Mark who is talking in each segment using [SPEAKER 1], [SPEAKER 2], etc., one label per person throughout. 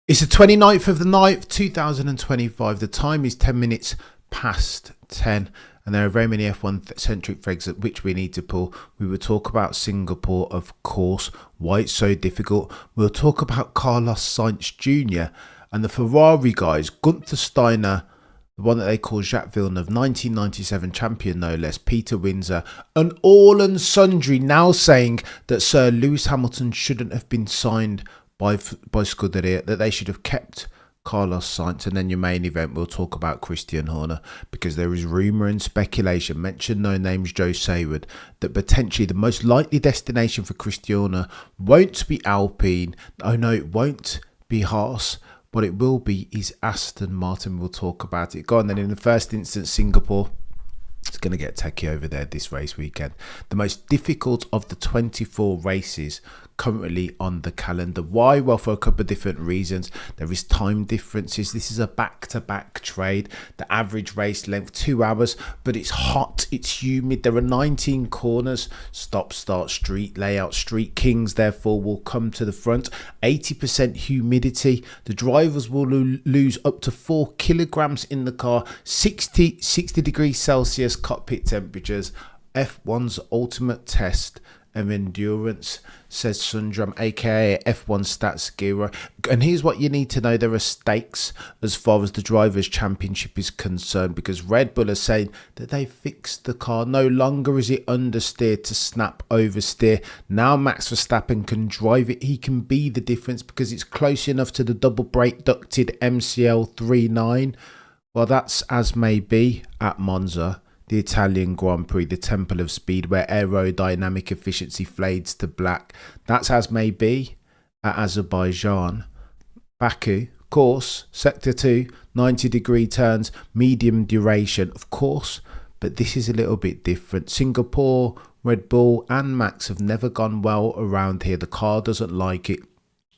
[SPEAKER 1] It's the 29th of the 9th, 2025. The time is 10 minutes past 10, and there are very many F1 centric threads at which we need to pull. We will talk about Singapore, of course, why it's so difficult. We'll talk about Carlos Sainz Jr. and the Ferrari guys, Gunther Steiner, the one that they call Jacques Villeneuve, 1997 champion no less, Peter Windsor, and all and sundry now saying that Sir Lewis Hamilton shouldn't have been signed by Scuderia, that they should have kept Carlos Sainz. And then your main event, we'll talk about Christian Horner, because there is rumour and speculation, mention no names, Joe Sayward, that potentially the most likely destination for Christian Horner won't be Alpine. Oh no, it won't be Haas. What it will be is Aston Martin. We'll talk about it. Go on then. In the first instance, Singapore. It's going to get techie over there this race weekend. The most difficult of the 24 races currently on the calendar. Why? Well, for a couple of different reasons. There is time differences. This is a back-to-back trade. The average race length 2 hours, but it's hot, it's humid. There are 19 corners. Stop, start, street layout. Street kings therefore will come to the front. 80% humidity. The drivers will lose up to 4 kilograms in the car. 60 degrees Celsius cockpit temperatures. F1's ultimate test of endurance, says Sundram, aka F1 Stats Guru. And here's what you need to know: there are stakes as far as the Drivers' Championship is concerned, because Red Bull are saying that they fixed the car. No longer is it understeer to snap oversteer. Now Max Verstappen can drive it. He can be the difference because it's close enough to the double brake ducted MCL 3.9. Well, that's as may be at Monza, the Italian Grand Prix, the Temple of Speed, where aerodynamic efficiency fades to black. That's as may be at Azerbaijan. Baku, of course, Sector 2, 90-degree turns, medium duration, of course, but this is a little bit different. Singapore, Red Bull and Max have never gone well around here. The car doesn't like it.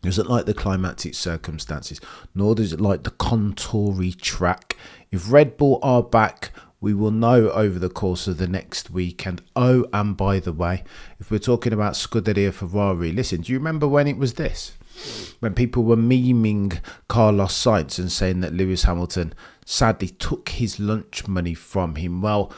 [SPEAKER 1] Doesn't like the climatic circumstances, nor does it like the contoury track. If Red Bull are back, we will know over the course of the next weekend. Oh, and by the way, if we're talking about Scuderia Ferrari, listen, do you remember when it was this? When people were memeing Carlos Sainz and saying that Lewis Hamilton sadly took his lunch money from him. Well,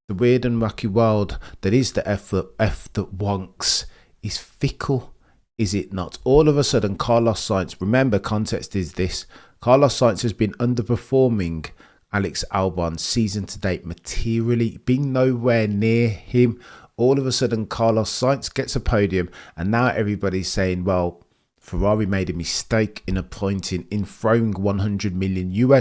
[SPEAKER 1] the weird and wacky world that is the F that wonks is fickle, is it not? All of a sudden, Carlos Sainz, remember, context is this: Carlos Sainz has been underperforming Alex Albon season to date materially, being nowhere near him. All of a sudden, Carlos Sainz gets a podium, and now everybody's saying, well, Ferrari made a mistake in throwing $100 million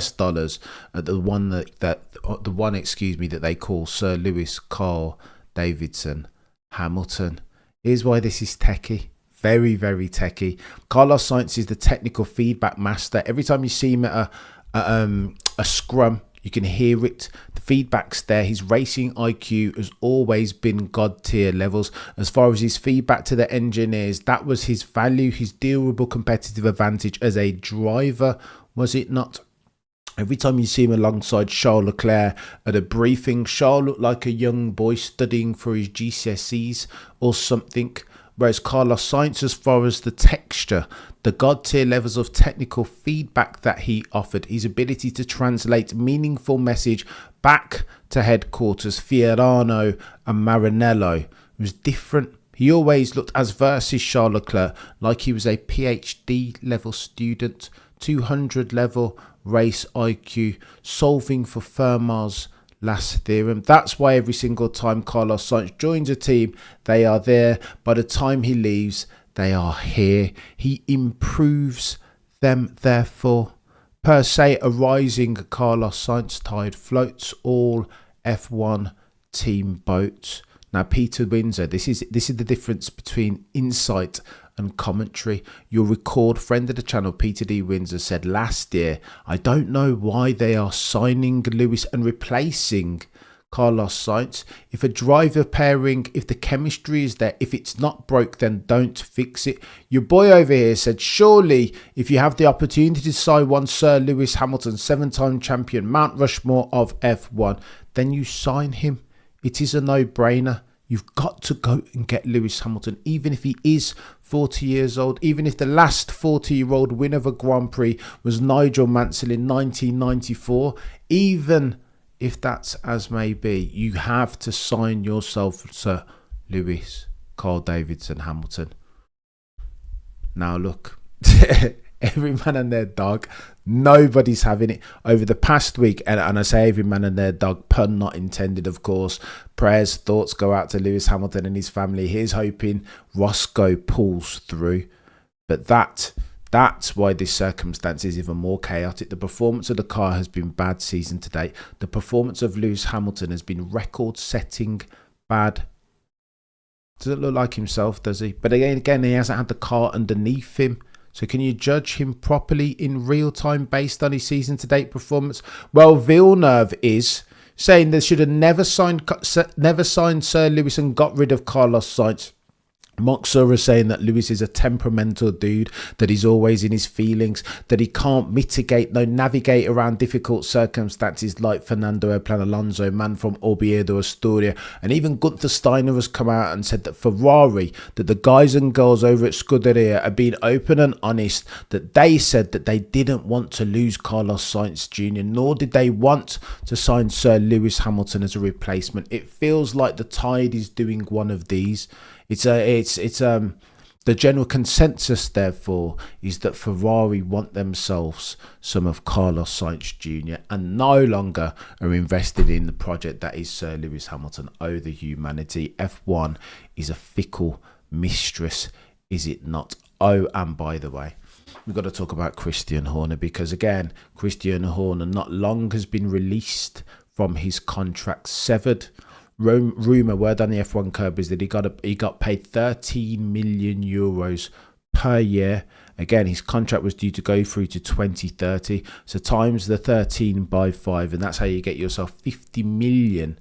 [SPEAKER 1] at the one that they call Sir Lewis Carl Davidson Hamilton. Here's why this is techie. Very, very techie. Carlos Sainz is the technical feedback master. Every time you see him at a scrum, you can hear it. The feedback's there. His racing IQ has always been god tier levels. As far as his feedback to the engineers, that was his value, his durable competitive advantage as a driver, was it not? Every time you see him alongside Charles Leclerc at a briefing, Charles looked like a young boy studying for his GCSEs or something. Whereas Carlos Sainz, as far as the texture, the god tier levels of technical feedback that he offered, his ability to translate meaningful message back to headquarters, Fiorano and Maranello, was different. He always looked, as versus Charles Leclerc, like he was a PhD level student, 200 level race IQ, solving for Fermat's last theorem. That's why every single time Carlos Sainz joins a team, they are there. By the time he leaves, they are here. He improves them, therefore. Per se, a rising Carlos Sainz tide floats all F1 team boats. Now, Peter Windsor, this is the difference between insight and commentary. You'll record friend of the channel, Peter D. Windsor, said last year, I don't know why they are signing Lewis and replacing Carlos Sainz. If a driver pairing, if the chemistry is there, if it's not broke, then don't fix it. Your boy over here said, surely if you have the opportunity to sign one Sir Lewis Hamilton, 7-time champion, Mount Rushmore of F1, then you sign him. It is a no-brainer. You've got to go and get Lewis Hamilton, even if he is 40 years old, even if the last 40-year-old winner of a Grand Prix was Nigel Mansell in 1994, even if that's as may be, you have to sign yourself Sir Lewis Carl Davidson Hamilton. Now look, every man and their dog, nobody's having it over the past week, and I say every man and their dog, pun not intended, of course. Prayers, thoughts go out to Lewis Hamilton and his family. He's hoping Roscoe pulls through, but that's why this circumstance is even more chaotic. The performance of the car has been bad season to date. The performance of Lewis Hamilton has been record-setting bad. Doesn't look like himself, does he? But again, he hasn't had the car underneath him. So can you judge him properly in real time based on his season to date performance? Well, Villeneuve is saying they should have never signed Sir Lewis and got rid of Carlos Sainz. Moxer is saying that Lewis is a temperamental dude, that he's always in his feelings, that he can't navigate around difficult circumstances like Fernando Alonso, man from Oviedo, Astoria. And even Gunther Steiner has come out and said that Ferrari, that the guys and girls over at Scuderia are being open and honest, that they said that they didn't want to lose Carlos Sainz Jr., nor did they want to sign Sir Lewis Hamilton as a replacement. It feels like the tide is doing one of these. The general consensus, therefore, is that Ferrari want themselves some of Carlos Sainz Jr. and no longer are invested in the project that is Sir Lewis Hamilton. Oh, the humanity. F1 is a fickle mistress, is it not? Oh, and by the way, we've got to talk about Christian Horner, because again, Christian Horner not long has been released from his contract, severed. Rumour, word on the F1 curb is that he got paid 13 million euros per year. Again, his contract was due to go through to 2030. So times the 13 by 5, and that's how you get yourself 50 million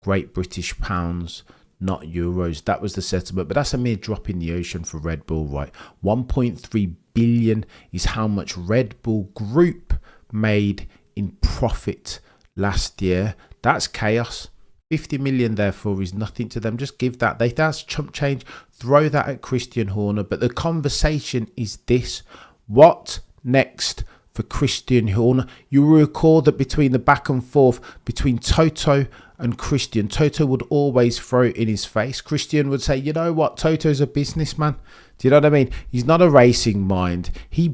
[SPEAKER 1] Great British pounds, not euros. That was the settlement, but that's a mere drop in the ocean for Red Bull, right? 1.3 billion is how much Red Bull Group made in profit last year. That's chaos. 50 million, therefore, is nothing to them. Just give that. That's chump change. Throw that at Christian Horner. But the conversation is this. What next for Christian Horner? You will recall that between the back and forth between Toto and Christian, Toto would always throw it in his face. Christian would say, you know what? Toto's a businessman. Do you know what I mean? He's not a racing mind. He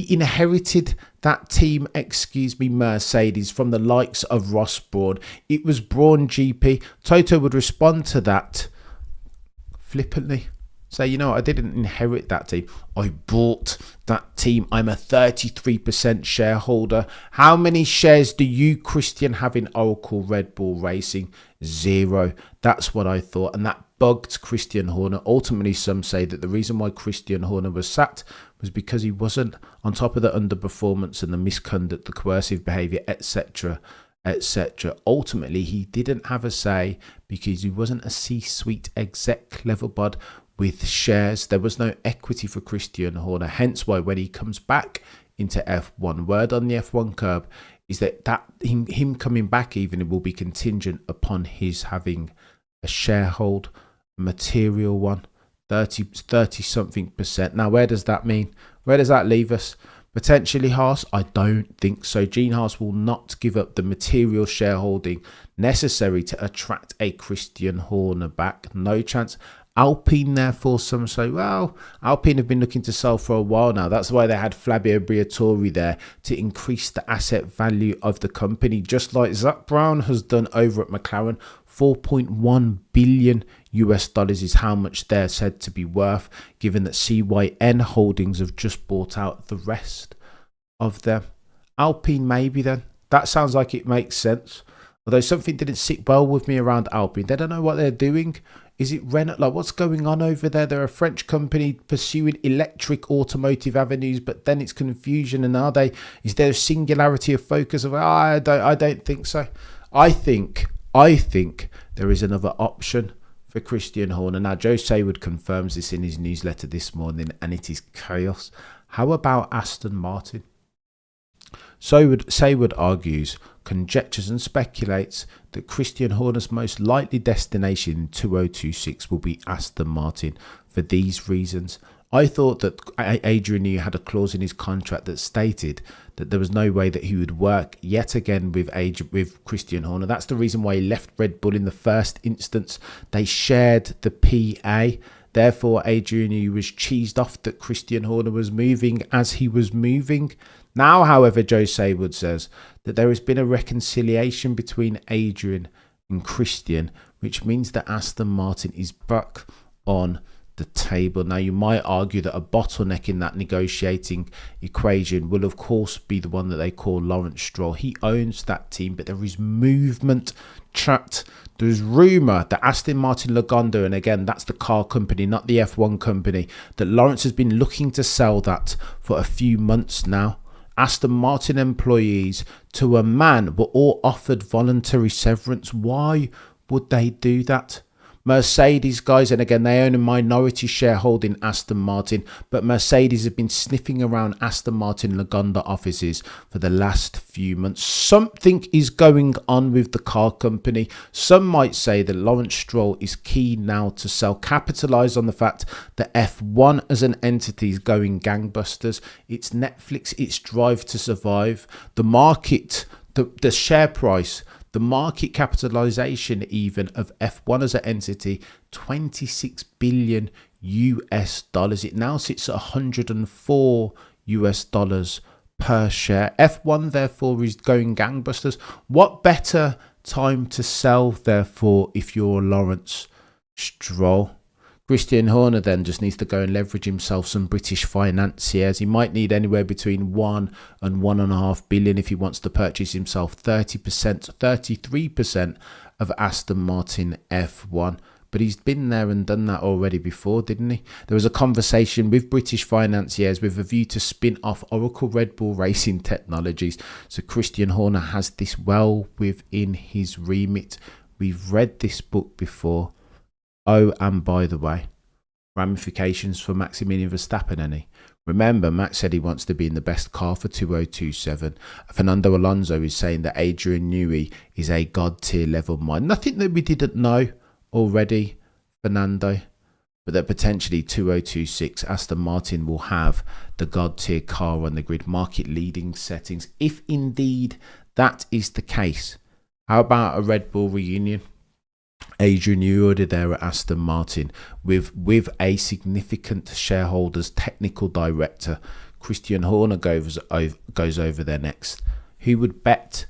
[SPEAKER 1] inherited that team, Mercedes, from the likes of Ross Brawn. It was Brawn GP. Toto would respond to that flippantly. Say, you know, I didn't inherit that team. I bought that team. I'm a 33% shareholder. How many shares do you, Christian, have in Oracle Red Bull Racing? 0. That's what I thought. And that bugged Christian Horner. Ultimately, some say that the reason why Christian Horner was sacked was because he wasn't on top of the underperformance and the misconduct, the coercive behaviour, etc., etc. Ultimately, he didn't have a say because he wasn't a C-suite exec level bod with shares. There was no equity for Christian Horner. Hence why when he comes back into F1, word on the F1 curb is that him coming back even will be contingent upon his having a sharehold, material one, 30 something percent. Now, where does that mean? Where does that leave us? Potentially Haas? I don't think so. Gene Haas will not give up the material shareholding necessary to attract a Christian Horner back. No chance. Alpine, therefore, some say, well, Alpine have been looking to sell for a while now. That's why they had Flavio Briatore there to increase the asset value of the company, just like Zak Brown has done over at McLaren. 4.1 billion US dollars is how much they're said to be worth, given that CYN Holdings have just bought out the rest of them. Alpine, maybe then. That sounds like it makes sense. Although something didn't sit well with me around Alpine. They don't know what they're doing. Is it Renault? Like, what's going on over there? They're a French company pursuing electric automotive avenues, but then it's confusion. And is there a singularity of focus? I don't think so. I think there is another option for Christian Horner. Now, Joe Saywood confirms this in his newsletter this morning, and it is chaos. How about Aston Martin? Saywood argues, conjectures and speculates that Christian Horner's most likely destination in 2026 will be Aston Martin for these reasons. I thought that Adrian Newey had a clause in his contract that stated that there was no way that he would work yet again with Christian Horner. That's the reason why he left Red Bull in the first instance. They shared the PA. Therefore, Adrian Newey was cheesed off that Christian Horner was moving as he was moving. Now, however, Joe Saywood says that there has been a reconciliation between Adrian and Christian, which means that Aston Martin is back on the table. Now, you might argue that a bottleneck in that negotiating equation will of course be the one that they call Lawrence Stroll. He owns that team, but there is movement chat. There's rumour that Aston Martin Lagonda, and again that's the car company, not the F1 company, that Lawrence has been looking to sell that for a few months now. Aston Martin employees, to a man, were all offered voluntary severance. Why would they do that? Mercedes, guys, and again, they own a minority shareholding in Aston Martin, but Mercedes have been sniffing around Aston Martin Lagonda offices for the last few months. Something is going on with the car company. Some might say that Lawrence Stroll is keen now to sell, capitalise on the fact that F1 as an entity is going gangbusters. It's Netflix, it's Drive to Survive. The market, the share price, the market capitalization even of F1 as an entity, 26 billion US dollars. It now sits at 104 US dollars per share. F1 therefore is going gangbusters. What better time to sell therefore if you're Lawrence Stroll? Christian Horner then just needs to go and leverage himself some British financiers. He might need anywhere between 1 and 1.5 billion if he wants to purchase himself 30%, 33% of Aston Martin F1. But he's been there and done that already before, didn't he? There was a conversation with British financiers with a view to spin off Oracle Red Bull Racing Technologies. So Christian Horner has this well within his remit. We've read this book before. Oh, and by the way, ramifications for Maximilian Verstappen, any? Remember, Max said he wants to be in the best car for 2027. Fernando Alonso is saying that Adrian Newey is a god-tier level mind. Nothing that we didn't know already, Fernando, but that potentially 2026 Aston Martin will have the god-tier car on the grid, market-leading settings. If indeed that is the case, how about a Red Bull reunion? Adrian Newey already there at Aston Martin with a significant shareholders technical director. Christian Horner goes over there next. Who would bet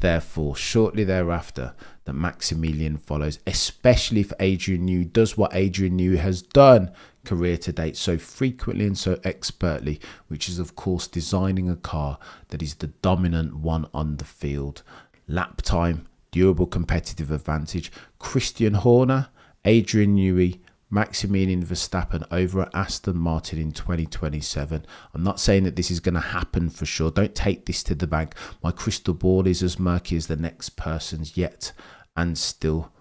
[SPEAKER 1] therefore shortly thereafter that Maximilian follows, especially if Adrian Newey does what Adrian Newey has done career to date so frequently and so expertly, which is of course designing a car that is the dominant one on the field. Lap time, durable competitive advantage. Christian Horner, Adrian Newey, Maximilian Verstappen over at Aston Martin in 2027. I'm not saying that this is going to happen for sure. Don't take this to the bank. My crystal ball is as murky as the next person's yet and still.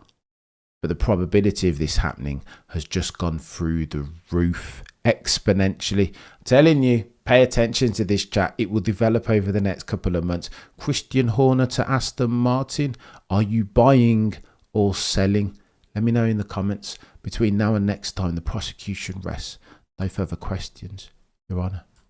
[SPEAKER 1] But the probability of this happening has just gone through the roof exponentially. I'm telling you, pay attention to this chat. It will develop over the next couple of months. Christian Horner to Aston Martin. Are you buying or selling? Let me know in the comments. Between now and next time, the prosecution rests. No further questions, Your Honour.